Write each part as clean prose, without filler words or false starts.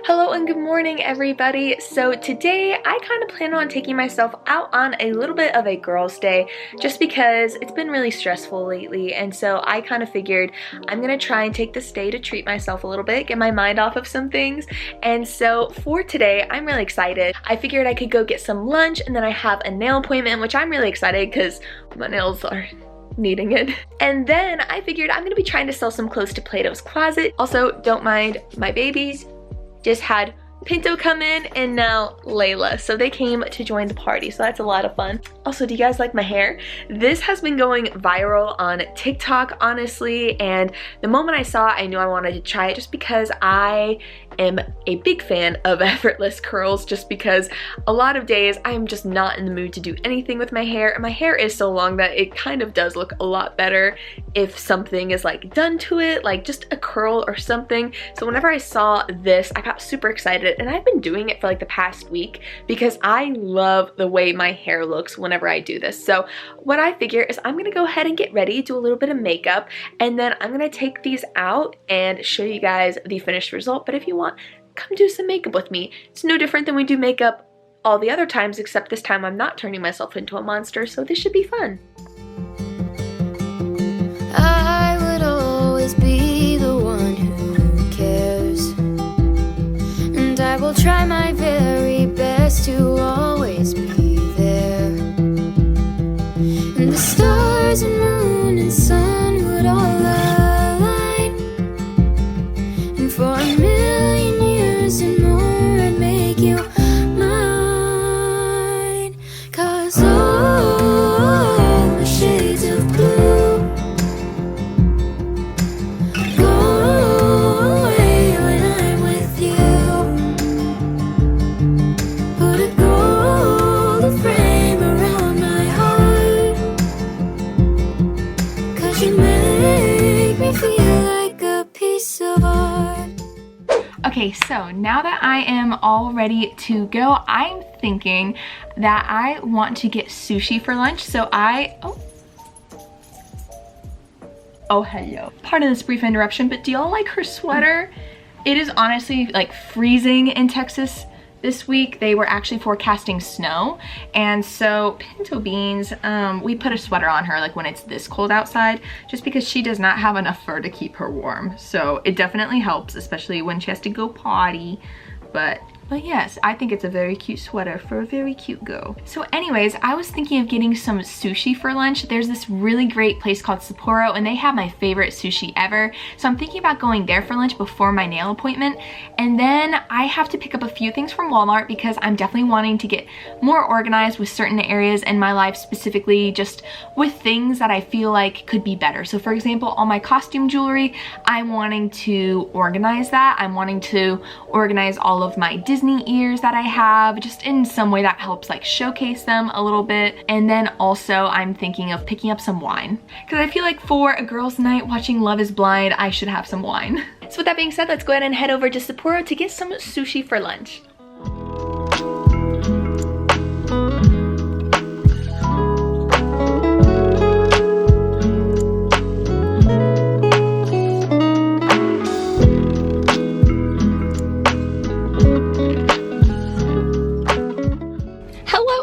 Hello and good morning everybody. So today I kind of plan on taking myself out on a little bit of a girls' day just because it's been really stressful lately, and so I kind of figured I'm gonna try and take this day to treat myself a little bit, get my mind off of some things. And so for today I'm really excited. I figured I could go get some lunch and then I have a nail appointment, which I'm really excited because my nails are needing it. And then I figured I'm gonna be trying to sell some clothes to Plato's Closet. Also, don't mind my babies. Just had Pinto come in and now Layla, so they came to join the party, so that's a lot of fun. Also, do you guys like my hair? This has been going viral on TikTok, honestly, and the moment I saw it, I knew I wanted to try it just because I am a big fan of effortless curls, just because a lot of days I am just not in the mood to do anything with my hair, and my hair is so long that it kind of does look a lot better if something is like done to it, like just a curl or something. So whenever I saw this, I got super excited, and I've been doing it for like the past week because I love the way my hair looks whenever I do this. So what I figure is I'm gonna go ahead and get ready, do a little bit of makeup, and then I'm gonna take these out and show you guys the finished result. But if you want, come do some makeup with me. It's no different than we do makeup all the other times, except this time I'm not turning myself into a monster, so this should be fun. I would always be the one who cares, and I will try my very best to always be there. And the stars and moon and sun would all align, and for a million years and more I'd make you mine. 'Cause all the shades of blue go away when I'm with you. Put a gold frame around my heart, 'cause you make me feel like a piece of art. Okay, so now that I am all ready to go, I'm thinking that I want to get sushi for lunch. So oh hello. Pardon this brief interruption, but do y'all like her sweater? It is honestly like freezing in Texas this week. They were actually forecasting snow, and so Pinto Beans, we put a sweater on her like when it's this cold outside, just because she does not have enough fur to keep her warm. So it definitely helps, especially when she has to go potty. But yes, I think it's a very cute sweater for a very cute girl. So anyways, I was thinking of getting some sushi for lunch. There's this really great place called Sapporo, and they have my favorite sushi ever. So I'm thinking about going there for lunch before my nail appointment. And then I have to pick up a few things from Walmart because I'm definitely wanting to get more organized with certain areas in my life, specifically just with things that I feel like could be better. So for example, all my costume jewelry, I'm wanting to organize that. I'm wanting to organize all of my Disney ears that I have, just in some way that helps like showcase them a little bit. And then also I'm thinking of picking up some wine, because I feel like for a girls' night watching Love is Blind, I should have some wine. So with that being said, let's go ahead and head over to Sapporo to get some sushi for lunch.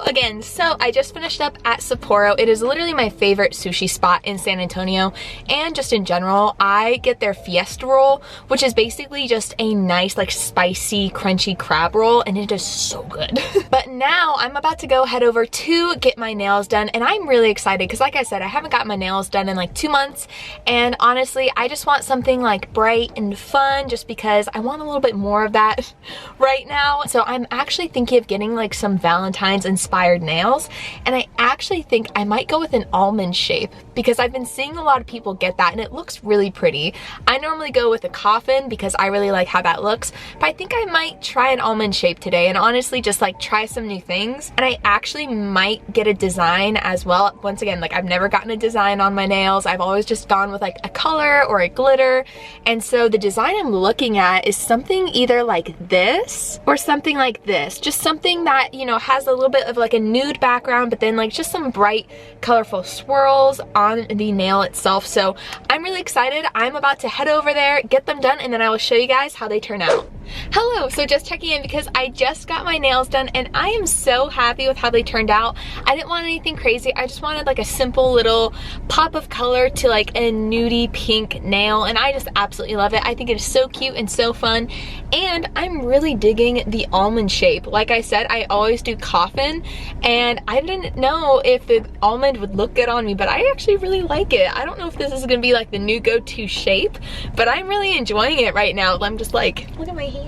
Again, so I just finished up at Sapporo. It is literally my favorite sushi spot in San Antonio, and just in general. I get their fiesta roll, which is basically just a nice like spicy crunchy crab roll, and it is so good. But now I'm about to go head over to get my nails done, and I'm really excited because like I said, I haven't got my nails done in like 2 months, and honestly I just want something like bright and fun, just because I want a little bit more of that right now. So I'm actually thinking of getting like some Valentine's inspired nails, and I actually think I might go with an almond shape because I've been seeing a lot of people get that and it looks really pretty. I normally go with a coffin because I really like how that looks, but I think I might try an almond shape today and honestly just like try some new things. And I actually might get a design as well. Once again, like I've never gotten a design on my nails. I've always just gone with like a color or a glitter, and so the design I'm looking at is something either like this or something like this, just something that, you know, has a little bit of like like a nude background, but then like just some bright colorful swirls on the nail itself. So I'm really excited. I'm about to head over there, get them done, and then I will show you guys how they turn out. Hello, so just checking in because I just got my nails done and I am so happy with how they turned out. I didn't want anything crazy. I just wanted like a simple little pop of color to like a nudie pink nail, and I just absolutely love it. I think it is so cute and so fun, and I'm really digging the almond shape. Like I said, I always do coffin, and I didn't know if the almond would look good on me, but I actually really like it. I don't know if this is gonna be like the new go-to shape, but I'm really enjoying it right now. I'm just like, look at my hands.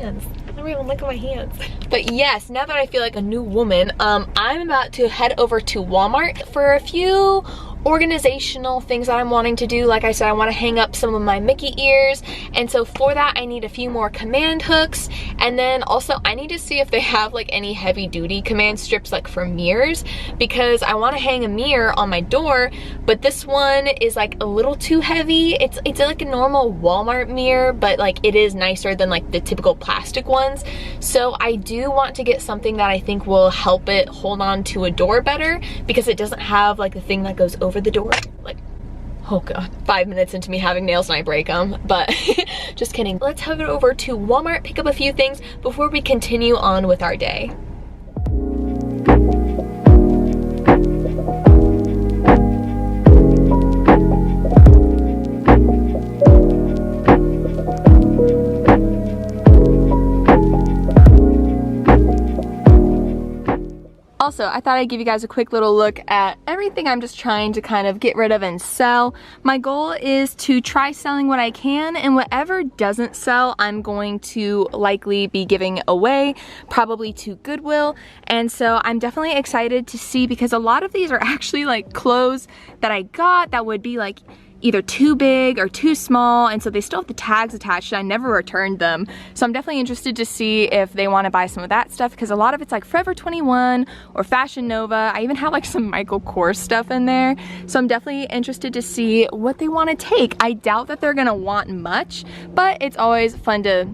I don't even look at my hands. But yes, now that I feel like a new woman, I'm about to head over to Walmart for a few organizational things that I'm wanting to do. Like I said, I want to hang up some of my Mickey ears, and so for that I need a few more command hooks, and then also I need to see if they have like any heavy duty command strips like for mirrors, because I want to hang a mirror on my door, but this one is like a little too heavy. It's like a normal Walmart mirror, but like it is nicer than like the typical plastic ones. So I do want to get something that I think will help it hold on to a door better, because it doesn't have like the thing that goes over the door. Like, oh god, 5 minutes into me having nails and I break them, but just kidding. Let's head over to Walmart, pick up a few things before we continue on with our day. Also, I thought I'd give you guys a quick little look at everything I'm just trying to kind of get rid of and sell. My goal is to try selling what I can, and whatever doesn't sell, I'm going to likely be giving away, probably to Goodwill. And so I'm definitely excited to see, because a lot of these are actually like clothes that I got that would be like either too big or too small, and so they still have the tags attached and I never returned them. So I'm definitely interested to see if they want to buy some of that stuff, because a lot of it's like Forever 21 or Fashion Nova. I even have like some Michael Kors stuff in there. So I'm definitely interested to see what they want to take. I doubt that they're gonna want much, but it's always fun to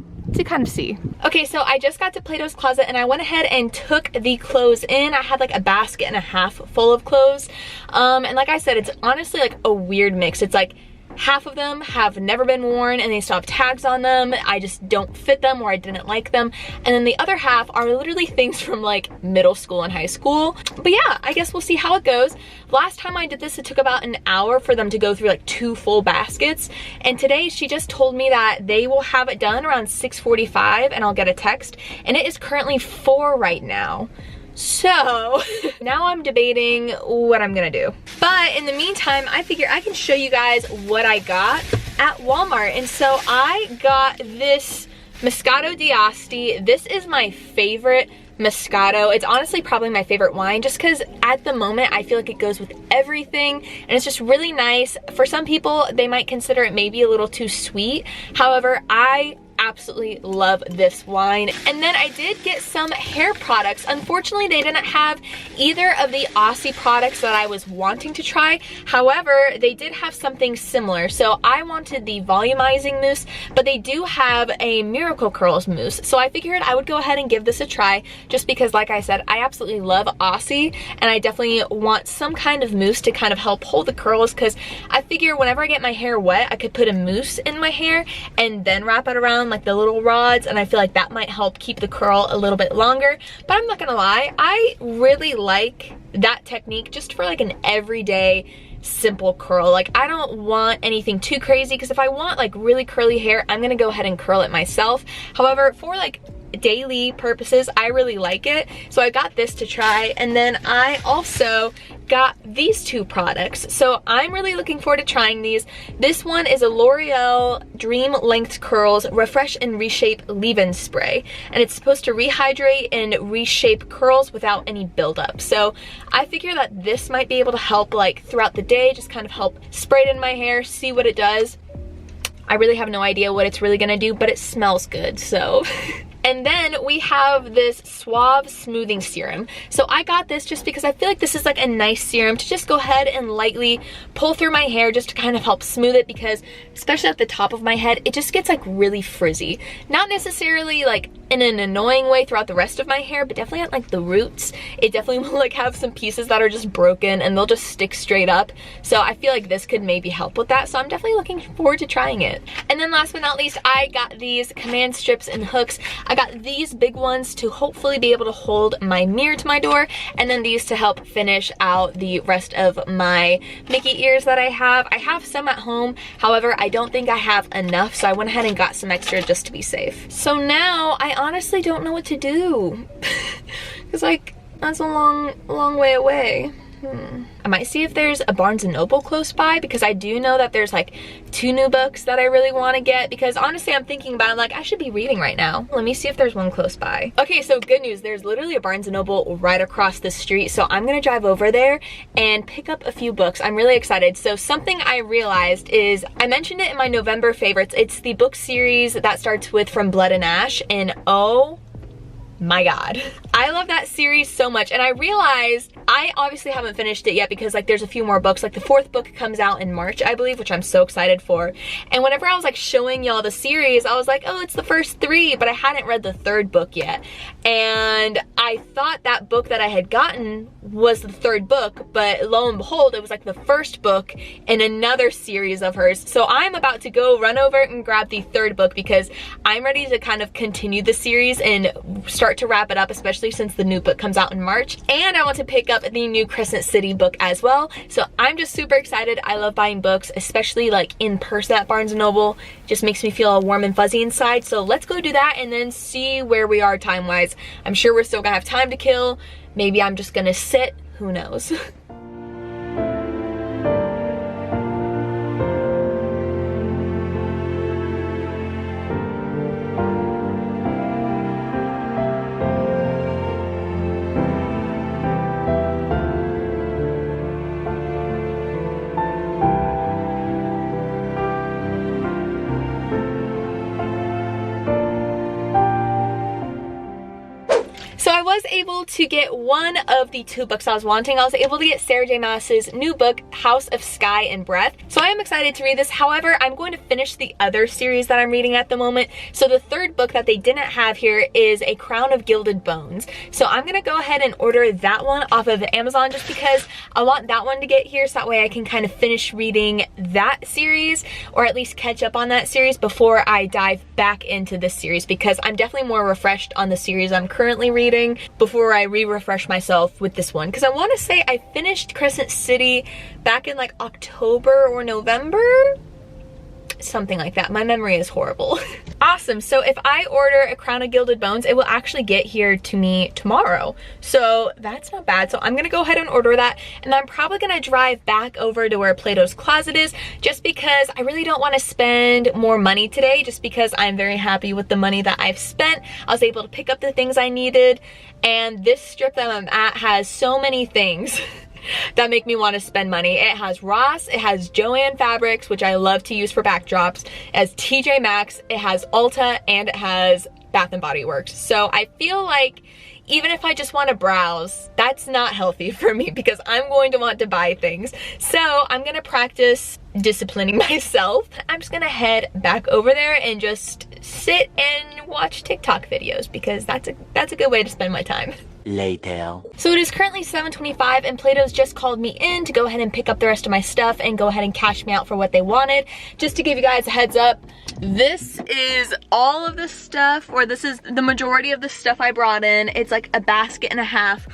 kind of see. Okay, so I just got to Plato's Closet and I went ahead and took the clothes in. I had like a basket and a half full of clothes. And like I said, it's honestly like a weird mix. It's like half of them have never been worn and they still have tags on them. I just don't fit them, or I didn't like them. And then the other half are literally things from like middle school and high school. But yeah, I guess we'll see how it goes. Last time I did this, it took about an hour for them to go through like 2 full baskets. And today she just told me that they will have it done around 6:45 and I'll get a text. And it is currently 4 right now. So now I'm debating what I'm gonna do. But in the meantime, I figure I can show you guys what I got at Walmart. And so I got this Moscato d'Asti. This is my favorite Moscato. It's honestly probably my favorite wine, just because at the moment I feel like it goes with everything and it's just really nice. For some people, they might consider it maybe a little too sweet. However, I absolutely love this wine. And then I did get some hair products. Unfortunately, they didn't have either of the Aussie products that I was wanting to try. However, they did have something similar. So I wanted the volumizing mousse, but they do have a Miracle Curls mousse. So I figured I would go ahead and give this a try, just because like I said, I absolutely love Aussie and I definitely want some kind of mousse to kind of help hold the curls, because I figure whenever I get my hair wet, I could put a mousse in my hair and then wrap it around like the little rods, and I feel like that might help keep the curl a little bit longer. But I'm not gonna lie, I really like that technique just for like an everyday simple curl. Like I don't want anything too crazy, because if I want like really curly hair, I'm gonna go ahead and curl it myself. However, for like daily purposes, I really like it. So I got this to try, and then I also got these 2 products. So I'm really looking forward to trying these. This one is a L'Oreal Dream Length Curls Refresh and Reshape Leave-In Spray, and it's supposed to rehydrate and reshape curls without any buildup. So I figure that this might be able to help like throughout the day, just kind of help spray it in my hair, see what it does. I really have no idea what it's really gonna do, but it smells good, so And then we have this Suave Smoothing Serum. So I got this just because I feel like this is like a nice serum to just go ahead and lightly pull through my hair just to kind of help smooth it, because especially at the top of my head, it just gets like really frizzy. Not necessarily like in an annoying way throughout the rest of my hair, but definitely at like the roots, it definitely will like have some pieces that are just broken and they'll just stick straight up. So I feel like this could maybe help with that. So I'm definitely looking forward to trying it. And then last but not least, I got these command strips and hooks. I got these big ones to hopefully be able to hold my mirror to my door, and then these to help finish out the rest of my Mickey ears that I have. I have some at home, however, I don't think I have enough, so I went ahead and got some extra just to be safe. So now I honestly don't know what to do. Because like, that's a long way away. I might see if there's a Barnes & Noble close by, because I do know that there's like 2 new books that I really want to get, because honestly I'm thinking about it, I'm like, I should be reading right now. Let me see if there's one close by. Okay, so good news, there's literally a Barnes & Noble right across the street, so I'm gonna drive over there and pick up a few books. I'm really excited. So something I realized is, I mentioned it in my November favorites, it's the book series that starts with From Blood and Ash, and oh my god, I love that series so much. And I realized I obviously haven't finished it yet because like there's a few more books. Like the 4th book comes out in March, I believe, which I'm so excited for. And whenever I was like showing y'all the series, I was like, oh, it's the first 3, but I hadn't read the 3rd book yet. And I thought that book that I had gotten was the 3rd book, but lo and behold, it was like the 1st book in another series of hers. So I'm about to go run over and grab the 3rd book because I'm ready to kind of continue the series and start to wrap it up, especially since the new book comes out in March. And I want to pick up the new Crescent City book as well. So I'm just super excited. I love buying books, especially like in person at Barnes & Noble. It just makes me feel all warm and fuzzy inside. So let's go do that and then see where we are time-wise. I'm sure we're still gonna have time to kill. Maybe I'm just gonna sit, who knows. So I was able to get one of the 2 books I was wanting. I was able to get Sarah J Maas's new book, House of Sky and Breath. So I am excited to read this. However, I'm going to finish the other series that I'm reading at the moment. So the 3rd book that they didn't have here is A Crown of Gilded Bones. So I'm gonna go ahead and order that one off of Amazon just because I want that one to get here, so that way I can kind of finish reading that series, or at least catch up on that series before I dive back into this series, because I'm definitely more refreshed on the series I'm currently reading before I refresh myself with this one. Because I want to say I finished Crescent City back in like October or November, something like that. My memory is horrible. Awesome. So if I order A Crown of Gilded Bones, it will actually get here to me tomorrow. So that's not bad. So I'm gonna go ahead and order that, and I'm probably gonna drive back over to where Plato's Closet is, just because I really don't want to spend more money today, just because I'm very happy with the money that I've spent. I was able to pick up the things I needed, and this strip that I'm at has so many things that make me want to spend money. It has Ross, it has Joann Fabrics, which I love to use for backdrops, it has TJ Maxx, it has Ulta, and it has Bath & Body Works. So I feel like even if I just want to browse, that's not healthy for me, because I'm going to want to buy things. So I'm gonna practice disciplining myself. I'm just gonna head back over there and just sit and watch TikTok videos, because that's a good way to spend my time. Later. So it is currently 7:25 and Plato's just called me in to go ahead and pick up the rest of my stuff and go ahead and cash me out for what they wanted. Just to give you guys a heads up, this is all of the stuff, or this is the majority of the stuff I brought in. It's like a basket and a half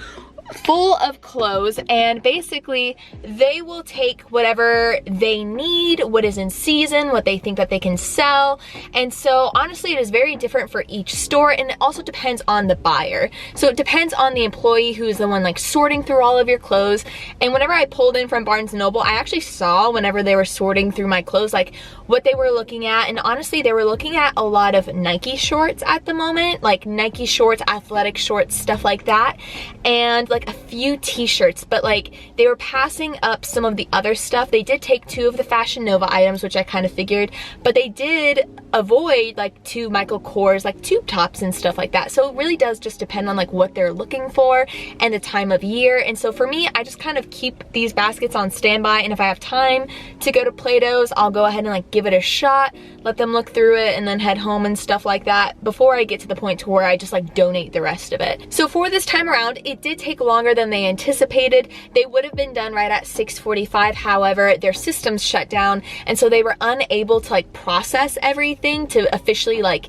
full of clothes, and basically they will take whatever they need, what is in season, what they think that they can sell. And so honestly, it is very different for each store, and it also depends on the buyer. So it depends on the employee who's the one like sorting through all of your clothes. And whenever I pulled in from Barnes & Noble, I actually saw whenever they were sorting through my clothes like what they were looking at, and honestly they were looking at a lot of Nike shorts at the moment, like Nike shorts, athletic shorts, stuff like that. And like a few t-shirts, but like they were passing up some of the other stuff. They did take 2 of the Fashion Nova items, which I kind of figured, but they did avoid like 2 Michael Kors like tube tops and stuff like that. So it really does just depend on like what they're looking for and the time of year. And so for me, I just kind of keep these baskets on standby, and if I have time to go to Plato's, I'll go ahead and like give it a shot, let them look through it, and then head home and stuff like that before I get to the point to where I just like donate the rest of it. So for this time around, it did take longer than they anticipated. They would have been done right at 6:45. However, their systems shut down, and so they were unable to like process everything to officially like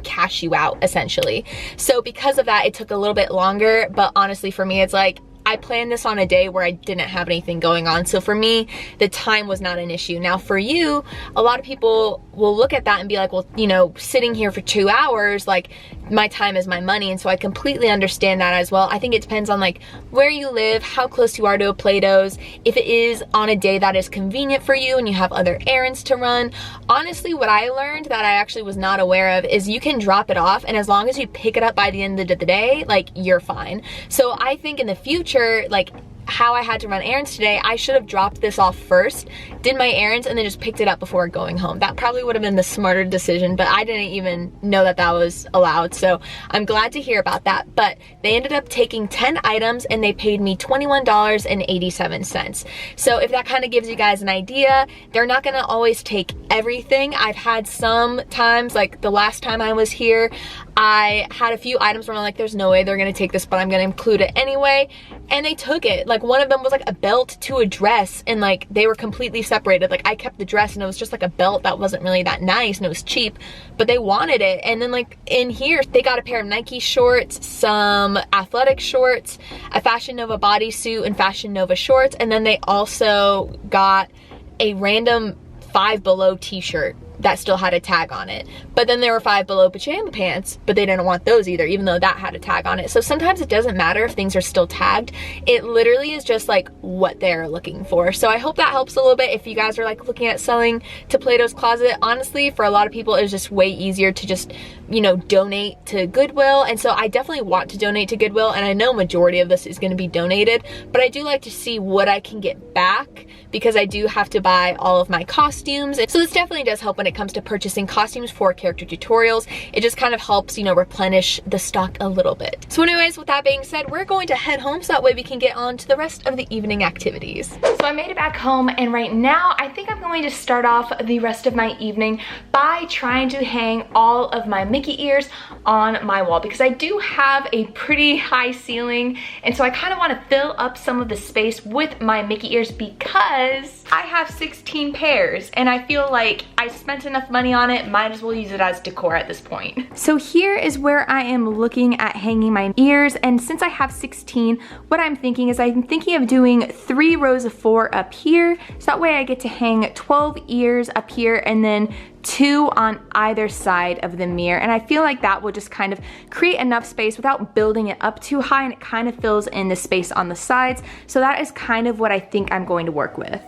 cash you out essentially. So because of that, it took a little bit longer, but honestly for me, it's like I planned this on a day where I didn't have anything going on. So for me, the time was not an issue. Now for you, a lot of people will look at that and be like, well, you know, sitting here for 2 hours, like my time is my money. And so I completely understand that as well. I think it depends on like where you live, how close you are to a Plato's, if it is on a day that is convenient for you and you have other errands to run. Honestly, what I learned that I actually was not aware of is you can drop it off, and as long as you pick it up by the end of the day, like you're fine. So I think in the future, like how I had to run errands today, I should have dropped this off first, did my errands, and then just picked it up before going home. That probably would have been the smarter decision, but I didn't even know that that was allowed. So I'm glad to hear about that. But they ended up taking 10 items and they paid me $21.87. So if that kind of gives you guys an idea, they're not gonna always take everything. I've had some times, like the last time I was here, I had a few items where I'm like, there's no way they're gonna take this, but I'm gonna include it anyway. And they took it. Like one of them was like a belt to a dress, and like they were completely separated. Like I kept the dress and it was just like a belt that wasn't really that nice and it was cheap, but they wanted it. And then like in here, they got a pair of Nike shorts, some athletic shorts, a Fashion Nova bodysuit and Fashion Nova shorts. And then they also got a random Five Below t-shirt that still had a tag on it. But then there were Five Below pajama pants, but they didn't want those either, even though that had a tag on it. So sometimes it doesn't matter if things are still tagged. It literally is just like what they're looking for. So I hope that helps a little bit if you guys are like looking at selling to Plato's Closet. Honestly, for a lot of people, it's just way easier to just, you know, donate to Goodwill. And so I definitely want to donate to Goodwill, and I know majority of this is going to be donated, but I do like to see what I can get back, because I do have to buy all of my costumes. So this definitely does help when it comes to purchasing costumes for character tutorials. It just kind of helps, you know, replenish the stock a little bit. So anyways, with that being said, we're going to head home so that way we can get on to the rest of the evening activities. So I made it back home, and right now I think I'm going to start off the rest of my evening by trying to hang all of my Mickey ears on my wall, because I do have a pretty high ceiling, and so I kind of want to fill up some of the space with my Mickey ears, because I have 16 pairs and I feel like I spent enough money on it, might as well use it as decor at this point. So here is where I am looking at hanging my ears, and since I have 16, what I'm thinking is I'm thinking of doing 3 rows of 4 up here, so that way I get to hang 12 ears up here and then 2 on either side of the mirror. And I feel like that will just kind of create enough space without building it up too high, and it kind of fills in the space on the sides. So that is kind of what I think I'm going to work with.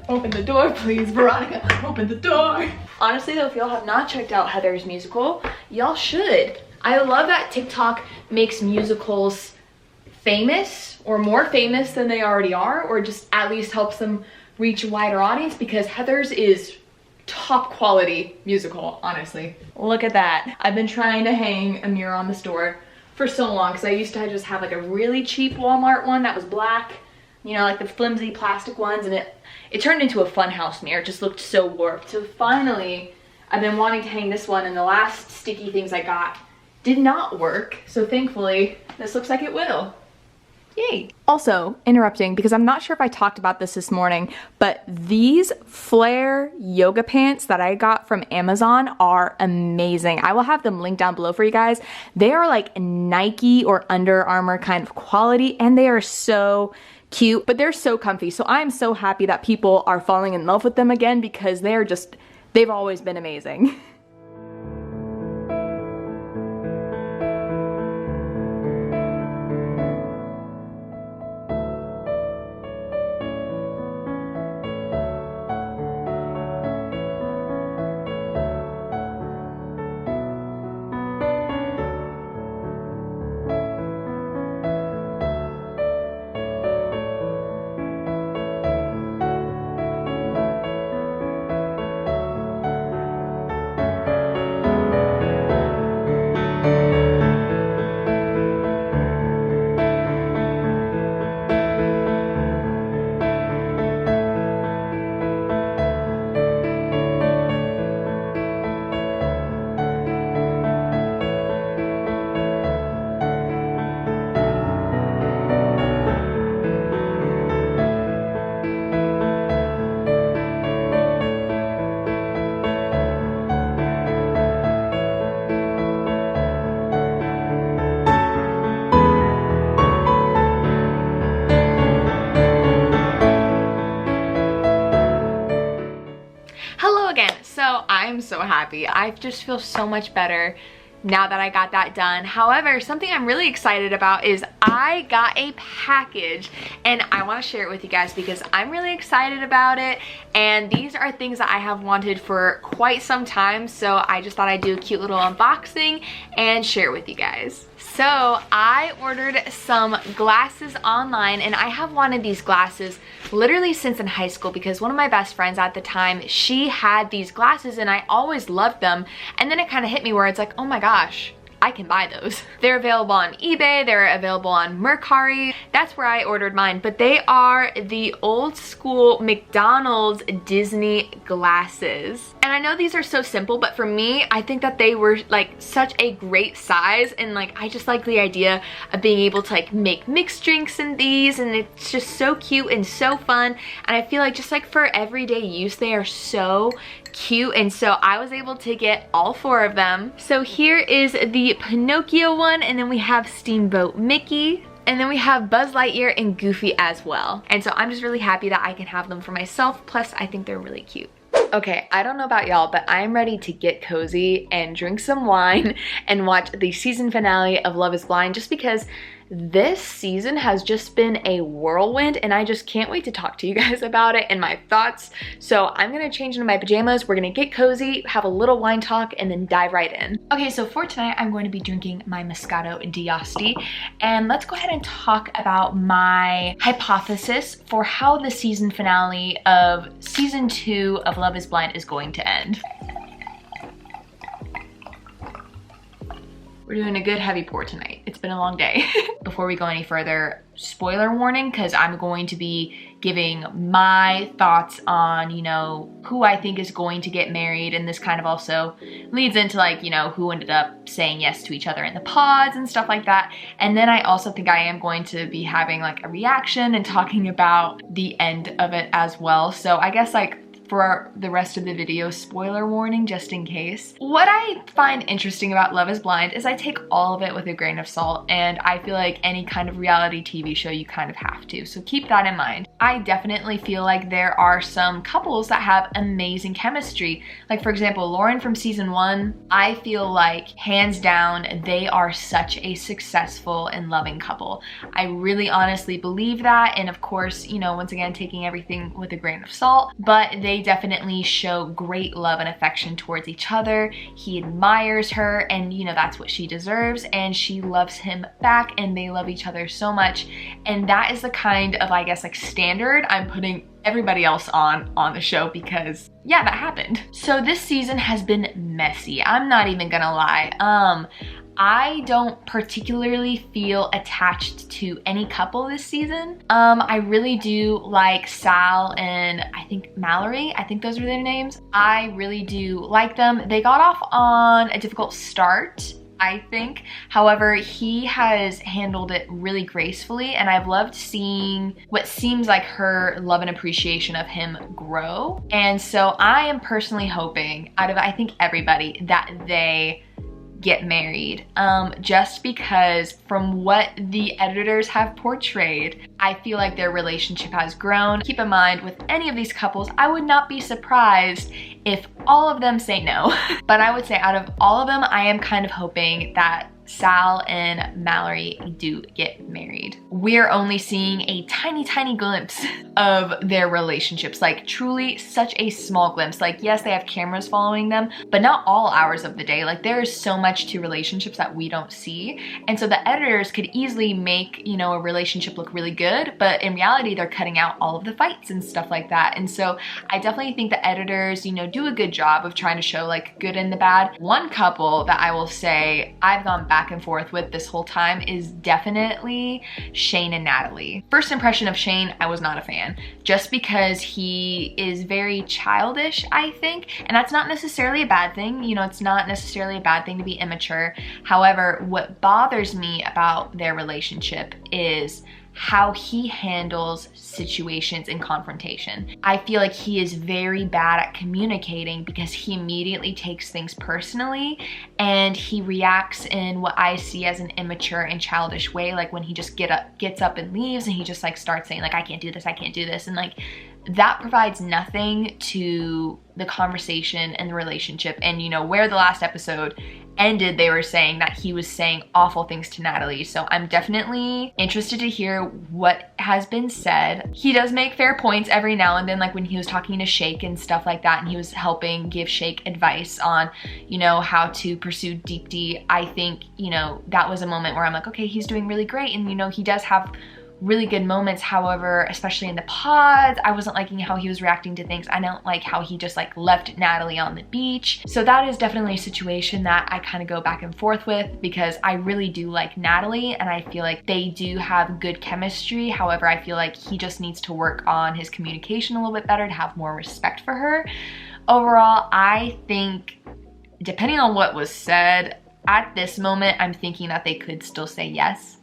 Open the door, please. Veronica, open the door. Honestly though, if y'all have not checked out Heather's musical, y'all should. I love that TikTok makes musicals famous, or more famous than they already are, or just at least helps them reach a wider audience, because Heather's is top quality musical, honestly. Look at that. I've been trying to hang a mirror on this door for so long because I used to just have like a really cheap Walmart one that was black, you know, like the flimsy plastic ones, and it turned into a funhouse mirror. It just looked so warped. So finally, I've been wanting to hang this one, and the last sticky things I got did not work. So thankfully, this looks like it will. Yay. Also, interrupting because I'm not sure if I talked about this morning, but these flare yoga pants that I got from Amazon are amazing. I will have them linked down below for you guys. They are like Nike or Under Armour kind of quality, and they are so cute, but they're so comfy. So I'm so happy that people are falling in love with them again because they've always been amazing. I'm so happy. I just feel so much better now that I got that done. However, something I'm really excited about is I got a package, and I want to share it with you guys because I'm really excited about it, and these are things that I have wanted for quite some time, so I just thought I'd do a cute little unboxing and share it with you guys. So I ordered some glasses online, and I have wanted these glasses literally since in high school because one of my best friends at the time, she had these glasses and I always loved them, and then it kind of hit me where it's like, oh my gosh, I can buy those. They're available on eBay, they're available on Mercari. That's where I ordered mine, but they are the old school McDonald's Disney glasses. And I know these are so simple, but for me, I think that they were like such a great size, and like I just like the idea of being able to like make mixed drinks in these, and it's just so cute and so fun. And I feel like just like for everyday use, they are so cute, and so I was able to get all 4 of them. So here is the Pinocchio one, and then we have Steamboat Mickey, and then we have Buzz Lightyear and Goofy as well. And so I'm just really happy that I can have them for myself, plus I think they're really cute. Okay, I don't know about y'all, but I'm ready to get cozy and drink some wine and watch the season finale of Love is Blind, just because this season has just been a whirlwind, and I just can't wait to talk to you guys about it and my thoughts. So I'm gonna change into my pajamas, we're gonna get cozy, have a little wine talk, and then dive right in. Okay, so for tonight, I'm going to be drinking my Moscato d'Asti, and let's go ahead and talk about my hypothesis for how the season finale of season 2 of Love is Blind is going to end. We're doing a good heavy pour tonight. It's been a long day. Before we go any further, spoiler warning, because I'm going to be giving my thoughts on, you know, who I think is going to get married, and this kind of also leads into like, you know, who ended up saying yes to each other in the pods and stuff like that. And then I also think I am going to be having like a reaction and talking about the end of it as well. So I guess like for the rest of the video, spoiler warning just in case. What I find interesting about Love is Blind is I take all of it with a grain of salt, and I feel like any kind of reality TV show you kind of have to, so keep that in mind. I definitely feel like there are some couples that have amazing chemistry. Like for example, Lauren from season 1, I feel like hands down they are such a successful and loving couple. I really honestly believe that, and of course, you know, once again taking everything with a grain of salt, but they definitely show great love and affection towards each other. He admires her, and you know, that's what she deserves, and she loves him back, and they love each other so much. And that is the kind of, I guess, like standard I'm putting everybody else on the show, because yeah, that happened. So this season has been messy. I'm not even gonna lie. I don't particularly feel attached to any couple this season. I really do like Sal and I think Mallory. I think those are their names. I really do like them. They got off on a difficult start, I think. However, he has handled it really gracefully, and I've loved seeing what seems like her love and appreciation of him grow. And so I am personally hoping, out of I think everybody, that they get married, just because from what the editors have portrayed, I feel like their relationship has grown. Keep in mind, with any of these couples, I would not be surprised if all of them say no. But I would say out of all of them, I am kind of hoping that Sal and Mallory do get married. We're only seeing a tiny glimpse of their relationships, like truly such a small glimpse. Like, yes, they have cameras following them, but not all hours of the day. Like, there is so much to relationships that we don't see. And so the editors could easily make, you know, a relationship look really good, but in reality, they're cutting out all of the fights and stuff like that. And so I definitely think the editors, you know, do a good job of trying to show like good and the bad. One couple that I will say I've gone back and forth with this whole time is definitely Shane and Natalie. First impression of Shane, I was not a fan, just because he is very childish, I think, and that's not necessarily a bad thing. You know, it's not necessarily a bad thing to be immature. However, what bothers me about their relationship is how he handles situations in confrontation. I feel like he is very bad at communicating because he immediately takes things personally, and he reacts in what I see as an immature and childish way, like when he just gets up and leaves, and he just like starts saying like, I can't do this, and like that provides nothing to the conversation and the relationship. And you know, where the last episode ended, they were saying that he was saying awful things to Natalie. So I'm definitely interested to hear what has been said. He does make fair points every now and then, like when he was talking to Shake and stuff like that, and he was helping give Shake advice on, you know, how to pursue DEEPTI. I think, you know, that was a moment where I'm like, okay, he's doing really great. And you know, he does have really good moments. However, especially in the pods, I wasn't liking how he was reacting to things. I don't like how he just like left Natalie on the beach. So that is definitely a situation that I kind of go back and forth with, because I really do like Natalie and I feel like they do have good chemistry. However, I feel like he just needs to work on his communication a little bit better to have more respect for her. Overall, I think, depending on what was said, at this moment, I'm thinking that they could still say yes.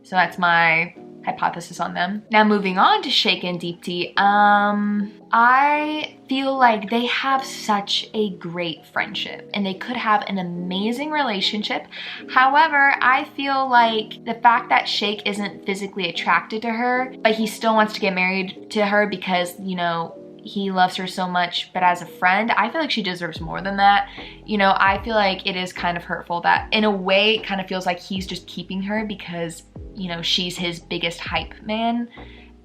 So that's my hypothesis on them. Now moving on to Shake and DEEPTI, I feel like they have such a great friendship and they could have an amazing relationship. However, I feel like the fact that Shake isn't physically attracted to her, but he still wants to get married to her because, you know, he loves her so much, but as a friend, I feel like she deserves more than that. You know, I feel like it is kind of hurtful that in a way it kind of feels like he's just keeping her because, you know, she's his biggest hype man.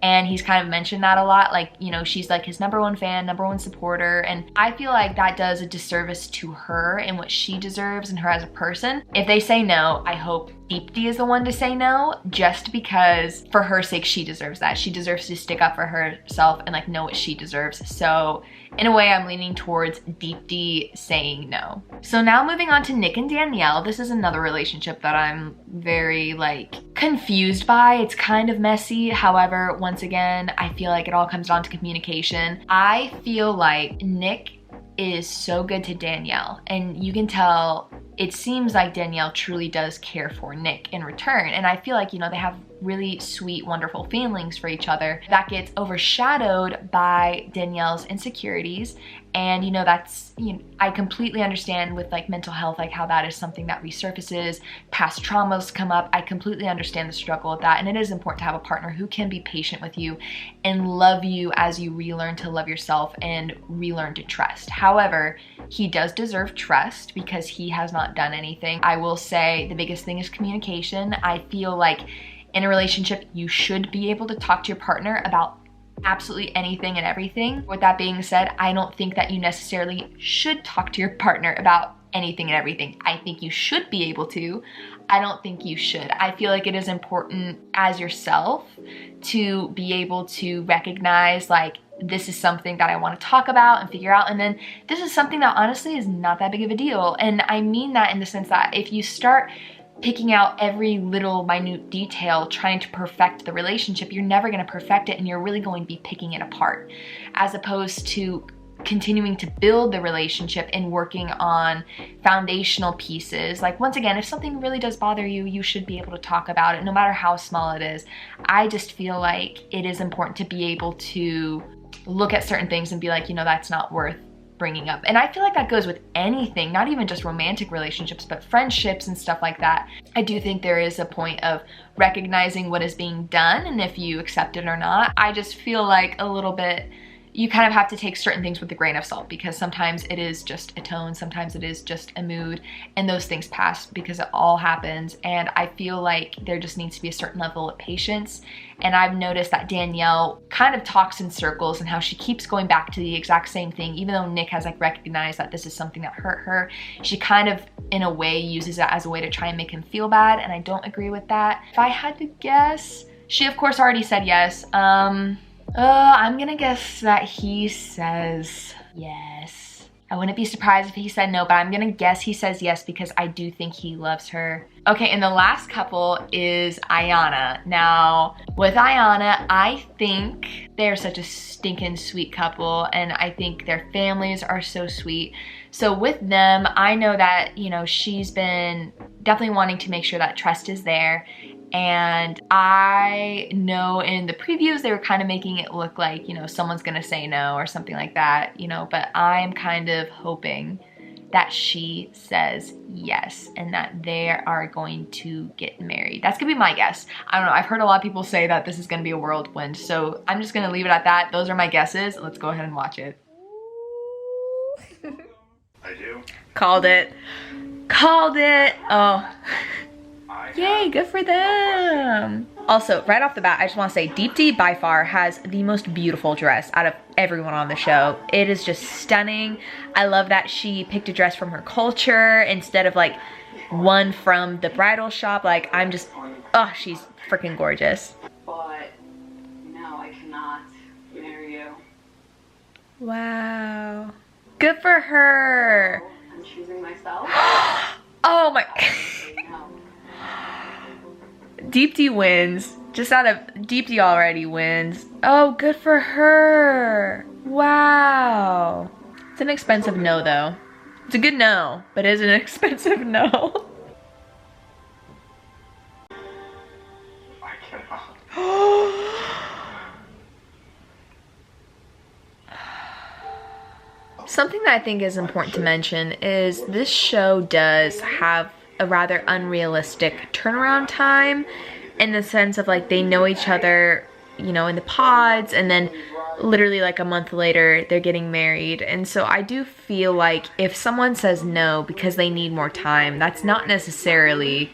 And he's kind of mentioned that a lot, like, you know, she's like his #1 fan, #1 supporter. And I feel like that does a disservice to her and what she deserves and her as a person. If they say no, I hope DEEPTI is the one to say no, just because for her sake, she deserves that. She deserves to stick up for herself and like know what she deserves. So in a way, I'm leaning towards DEEPTI saying no. So now moving on to Nick and Danielle. This is another relationship that I'm very like confused by. It's kind of messy. However, once again, I feel like it all comes down to communication. I feel like Nick is so good to Danielle, and you can tell it seems like Danielle truly does care for Nick in return. And I feel like, you know, they have really sweet, wonderful feelings for each other that gets overshadowed by Danielle's insecurities. And, you know, that's, you know, I completely understand with like mental health, like how that is something that resurfaces, past traumas come up. I completely understand the struggle with that. And it is important to have a partner who can be patient with you and love you as you relearn to love yourself and relearn to trust. However, he does deserve trust because he has not done anything. I will say the biggest thing is communication. I feel like in a relationship, you should be able to talk to your partner about absolutely anything and everything. With that being said, I don't think that you necessarily should talk to your partner about anything and everything. I think you should be able to. I don't think you should. I feel like it is important as yourself to be able to recognize like, this is something that I want to talk about and figure out, and then this is something that honestly is not that big of a deal. And I mean that in the sense that if you start picking out every little minute detail, trying to perfect the relationship, you're never going to perfect it, and you're really going to be picking it apart, as opposed to continuing to build the relationship and working on foundational pieces. Like, once again, if something really does bother you, you should be able to talk about it, no matter how small it is. I just feel like it is important to be able to look at certain things and be like, you know, that's not worth bringing up. And I feel like that goes with anything, not even just romantic relationships, but friendships and stuff like that. I do think there is a point of recognizing what is being done and if you accept it or not. I just feel like a little bit, you kind of have to take certain things with a grain of salt, because sometimes it is just a tone, sometimes it is just a mood, and those things pass because it all happens. And I feel like there just needs to be a certain level of patience. And I've noticed that Danielle kind of talks in circles, and how she keeps going back to the exact same thing, even though Nick has like recognized that this is something that hurt her. She kind of in a way uses it as a way to try and make him feel bad, and I don't agree with that. If I had to guess, she of course already said yes. I'm gonna guess that he says yes. I wouldn't be surprised if he said no, but I'm gonna guess he says yes because I do think he loves her. Okay, and the last couple is Ayana. Now, with Ayana, I think they're such a stinking sweet couple, and I think their families are so sweet. So with them, I know that, you know, she's been definitely wanting to make sure that trust is there. And I know in the previews they were kind of making it look like, you know, someone's gonna say no or something like that, you know, but I'm kind of hoping that she says yes and that they are going to get married. That's gonna be my guess. I don't know, I've heard a lot of people say that this is gonna be a whirlwind, so I'm just gonna leave it at that. Those are my guesses. Let's go ahead and watch it. I do. Called it. Called it. Oh. Yay, good for them. Also, right off the bat, I just want to say DEEPTI by far has the most beautiful dress out of everyone on the show. It is just stunning. I love that she picked a dress from her culture instead of like one from the bridal shop. Like, I'm just, oh, she's freaking gorgeous. But no, I cannot marry you. Wow. Good for her. I'm choosing myself. Oh my. No. DEEPTI wins. Just out of DEEPTI already wins. Oh, good for her. Wow. It's an expensive no though. It's a good no, but it is an expensive no. I cannot. Something that I think is important to mention is this show does have a rather unrealistic turnaround time, in the sense of like they know each other, you know, in the pods, and then literally like a month later they're getting married. And so I do feel like if someone says no because they need more time, that's not necessarily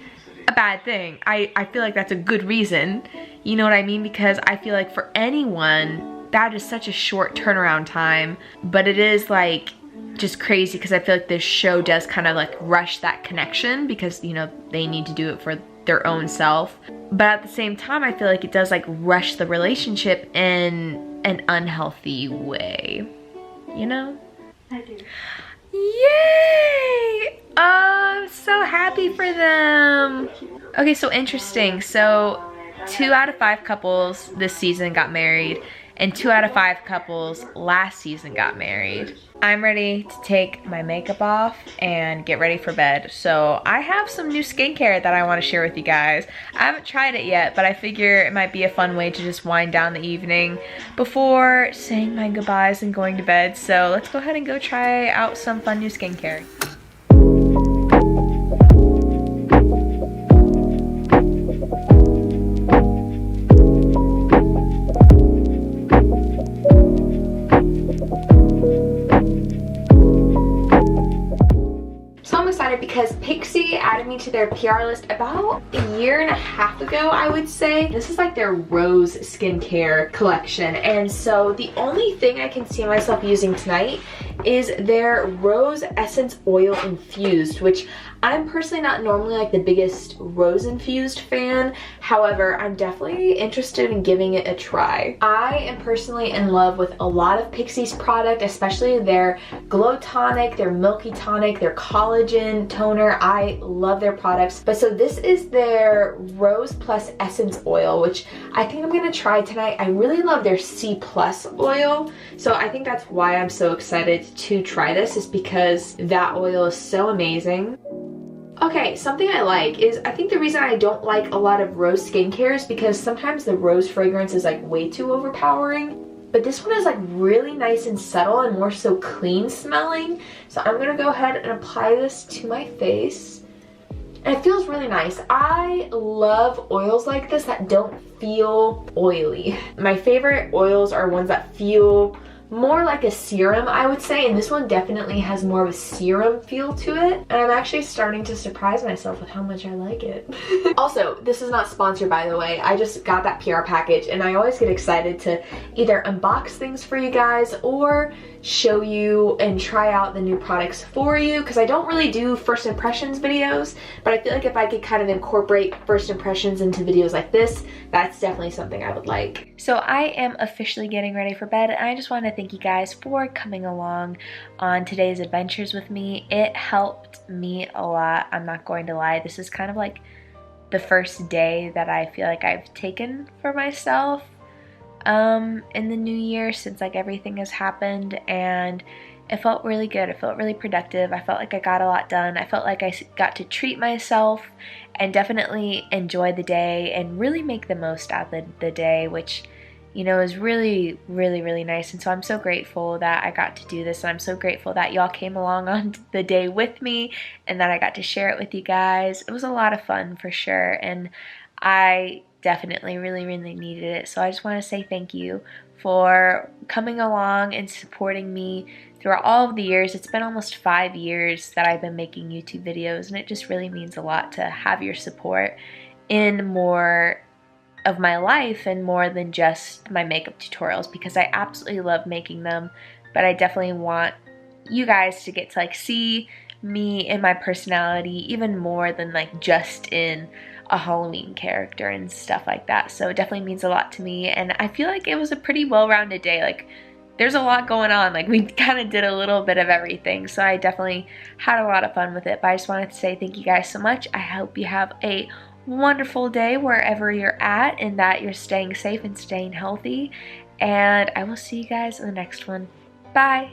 a bad thing. I feel like that's a good reason, you know what I mean? Because I feel like for anyone that is such a short turnaround time, but it is like just crazy because I feel like this show does kind of like rush that connection because, you know, they need to do it for their own self. But at the same time, I feel like it does like rush the relationship in an unhealthy way, you know? I do. Yay! Oh, I'm so happy for them. Okay, so interesting. So 2 out of 5 couples this season got married, and 2 out of 5 couples last season got married. I'm ready to take my makeup off and get ready for bed. So I have some new skincare that I want to share with you guys. I haven't tried it yet, but I figure it might be a fun way to just wind down the evening before saying my goodbyes and going to bed. So let's go ahead and go try out some fun new skincare. Because Pixie added me to their PR list about a 1.5 years ago, I would say. This is like their rose skincare collection, and so the only thing I can see myself using tonight is their Rose Essence Oil Infused, which I'm personally not normally like the biggest rose infused fan. However, I'm definitely interested in giving it a try. I am personally in love with a lot of Pixie's product, especially their Glow Tonic, their Milky Tonic, their Collagen Toner. I love their products. But so this is their Rose Plus Essence Oil, which I think I'm gonna try tonight. I really love their C Plus oil. So I think that's why I'm so excited to try this, is because that oil is so amazing. Okay, something I like is, I think the reason I don't like a lot of rose skincare is because sometimes the rose fragrance is like way too overpowering. But this one is like really nice and subtle and more so clean smelling. So I'm gonna go ahead and apply this to my face. And it feels really nice. I love oils like this that don't feel oily. My favorite oils are ones that feel more like a serum, I would say, and this one definitely has more of a serum feel to it, and I'm actually starting to surprise myself with how much I like it. Also, this is not sponsored, by the way. I just got that PR package, and I always get excited to either unbox things for you guys or show you and try out the new products for you, because I don't really do first impressions videos, but I feel like if I could kind of incorporate first impressions into videos like this, that's definitely something I would like. So I am officially getting ready for bed, and I just want to thank you guys for coming along on today's adventures with me. It helped me a lot, I'm not going to lie. This is kind of like the first day that I feel like I've taken for myself in the new year, since like everything has happened, and it felt really good. It felt really productive. I felt like I got a lot done. I felt like I got to treat myself and definitely enjoy the day and really make the most out of the day, which, you know, is really, really, really nice. And so I'm so grateful that I got to do this, and I'm so grateful that y'all came along on the day with me and that I got to share it with you guys. It was a lot of fun for sure, and I definitely really, really needed it. So I just want to say thank you for coming along and supporting me throughout all of the years. It's been almost 5 years that I've been making YouTube videos, and it just really means a lot to have your support in more of my life and more than just my makeup tutorials, because I absolutely love making them, but I definitely want you guys to get to like see me and my personality even more than like just in a Halloween character and stuff like that. So it definitely means a lot to me, and I feel like it was a pretty well-rounded day. Like, there's a lot going on. Like, we kind of did a little bit of everything, so I definitely had a lot of fun with it. But I just wanted to say thank you guys so much. I hope you have a wonderful day wherever you're at, and that you're staying safe and staying healthy, and I will see you guys in the next one. Bye!